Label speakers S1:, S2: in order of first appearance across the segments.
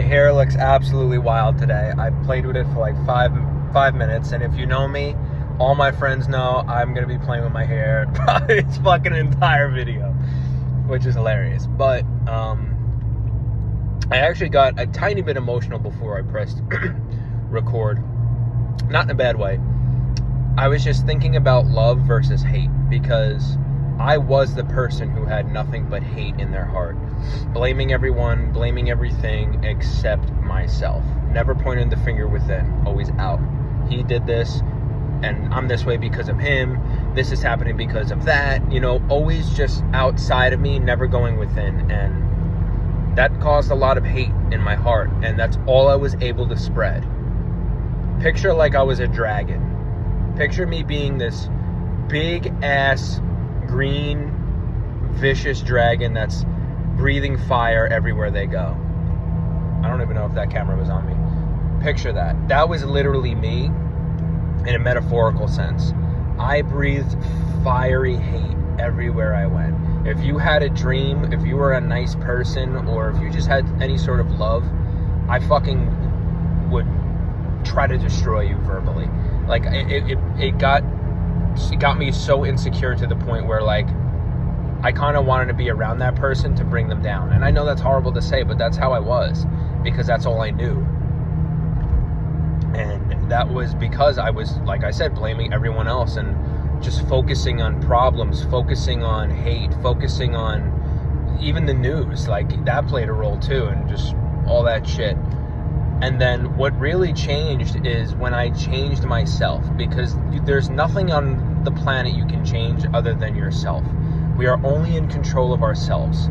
S1: My hair looks absolutely wild today. I played with it for like five minutes, and if you know me, all my friends know I'm gonna be playing with my hair probably this fucking entire video, which is hilarious. But I actually got a tiny bit emotional before I pressed record. Not in a bad way. I was just thinking about love versus hate, because I was the person who had nothing but hate in their heart. Blaming everyone, blaming everything except myself. Never pointing the finger within, always out. He did this, and I'm this way because of him. This is happening because of that. You know, always just outside of me, never going within. And that caused a lot of hate in my heart, and that's all I was able to spread. Picture like I was a dragon. Picture me being this big ass green vicious dragon that's breathing fire everywhere they go. I don't even know if that camera was on me. Picture that. That was literally me in a metaphorical sense. I breathed fiery hate everywhere I went. If you had a dream, if you were a nice person, or if you just had any sort of love, I fucking would try to destroy you verbally. Like it got me so insecure to the point where, like, I kind of wanted to be around that person to bring them down. And I know that's horrible to say, but that's how I was, because that's all I knew. And that was because I was, like I said, blaming everyone else and just focusing on problems, focusing on hate, focusing on even the news. Like, that played a role too, and just all that shit. And then what really changed is when I changed myself, because there's nothing on the planet you can change other than yourself. We are only in control of ourselves.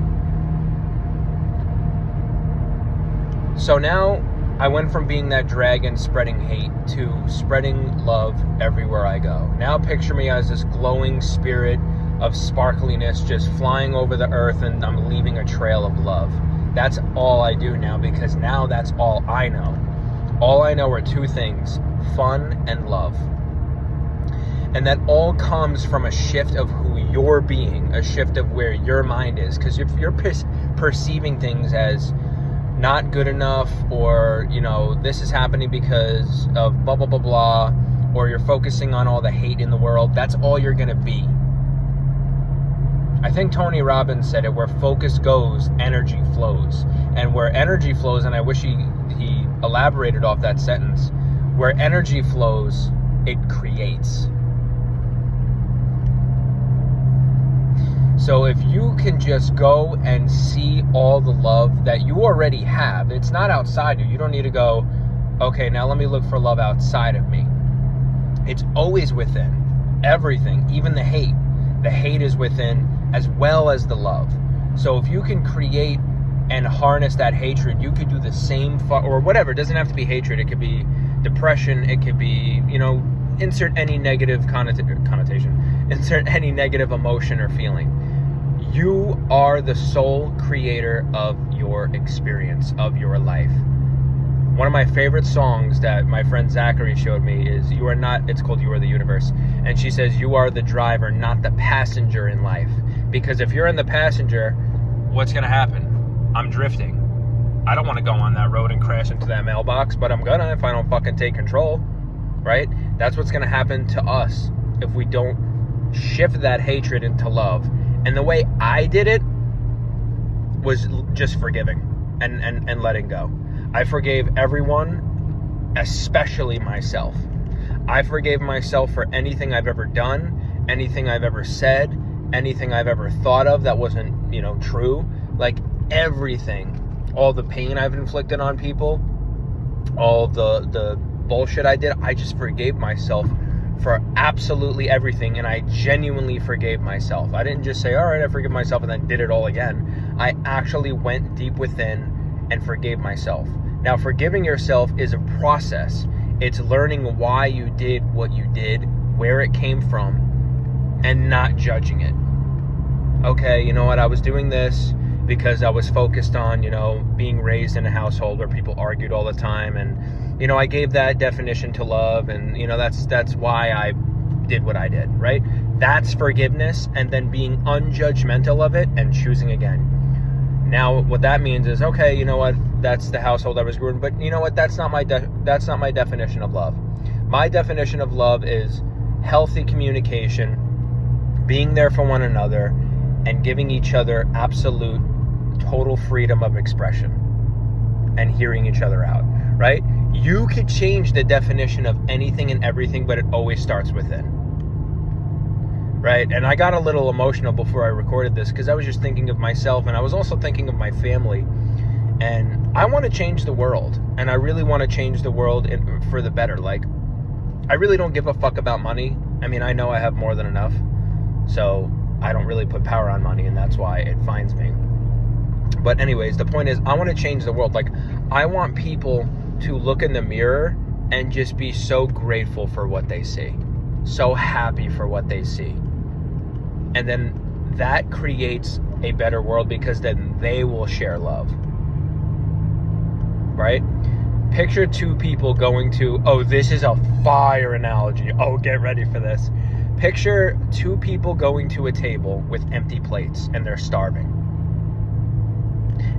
S1: So now I went from being that dragon spreading hate to spreading love everywhere I go. Now picture me as this glowing spirit of sparkliness just flying over the earth, and I'm leaving a trail of love. That's all I do now, because now that's all I know. All I know are two things: fun and love. And that all comes from a shift of who you're being, a shift of where your mind is. Because if you're perceiving things as not good enough, or, you know, this is happening because of blah, blah, blah, blah, or you're focusing on all the hate in the world, that's all you're going to be. I think Tony Robbins said it: where focus goes, energy flows. And where energy flows, and I wish he elaborated off that sentence, where energy flows, it creates. So if you can just go and see all the love that you already have, it's not outside you. You don't need to go, okay, now let me look for love outside of me. It's always within. Everything, even the hate. The hate is within, as well as the love. So if you can create and harness that hatred, you could do the same, or whatever. It doesn't have to be hatred. It could be depression. It could be, you know, insert any negative connotation. Insert any negative emotion or feeling. You are the sole creator of your experience, of your life. One of my favorite songs that my friend Zachary showed me is "You Are Not," it's called "You Are the Universe." And she says, you are the driver, not the passenger in life. Because if you're in the passenger, what's going to happen? I'm drifting. I don't want to go on that road and crash into that mailbox, but I'm gonna if I don't fucking take control, right? That's what's going to happen to us if we don't shift that hatred into love. And the way I did it was just forgiving and letting go. I forgave everyone, especially myself. I forgave myself for anything I've ever done, anything I've ever said, anything I've ever thought of that wasn't, you know, true. Like, everything. All the pain I've inflicted on people, all the bullshit I did, I just forgave myself for absolutely everything, and I genuinely forgave myself. I didn't just say, all right, I forgive myself, and then did it all again. I actually went deep within and forgave myself. Now, forgiving yourself is a process. It's learning why you did what you did, where it came from, and not judging it. Okay, you know what, I was doing this because I was focused on, you know, being raised in a household where people argued all the time, and, you know, I gave that definition to love, and, you know, that's why I did what I did, right? That's forgiveness, and then being unjudgmental of it and choosing again. Now, what that means is, okay, you know what? That's the household I was growing, but you know what? That's not my definition of love. My definition of love is healthy communication, being there for one another, and giving each other absolute, total freedom of expression and hearing each other out, right? You could change the definition of anything and everything, but it always starts within, right? And I got a little emotional before I recorded this because I was just thinking of myself, and I was also thinking of my family. And I want to change the world, and I really want to change the world for the better. Like, I really don't give a fuck about money. I mean, I know I have more than enough, so I don't really put power on money, and that's why it finds me. But anyways, the point is, I want to change the world. Like, I want people to look in the mirror and just be so grateful for what they see, so happy for what they see. And then that creates a better world, because then they will share love, right? Picture two people going to, oh, this is a fire analogy. Oh, get ready for this. Picture two people going to a table with empty plates, and they're starving.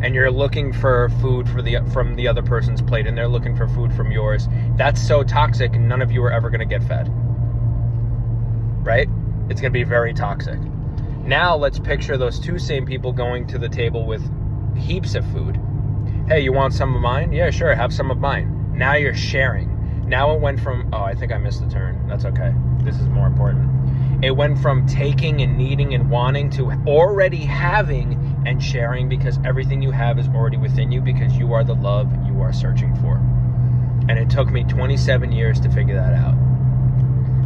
S1: And you're looking for food from the other person's plate, and they're looking for food from yours. That's so toxic, and none of you are ever going to get fed, right? It's going to be very toxic. Now let's picture those two same people going to the table with heaps of food. Hey, you want some of mine? Yeah, sure, have some of mine. Now you're sharing. Now it went from, oh, I think I missed the turn. That's okay. This is more important. It went from taking and needing and wanting to already having and sharing, because everything you have is already within you, because you are the love you are searching for. And it took me 27 years to figure that out.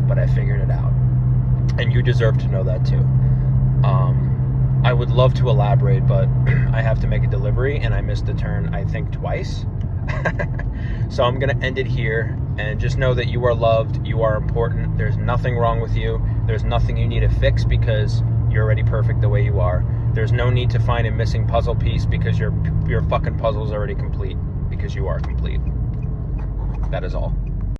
S1: But I figured it out. And you deserve to know that too. I would love to elaborate, but I have to make a delivery, and I missed the turn, I think, twice. So I'm going to end it here, and just know that you are loved, you are important, there's nothing wrong with you, there's nothing you need to fix, because you're already perfect the way you are. There's no need to find a missing puzzle piece, because your fucking puzzle is already complete, because you are complete. That is all.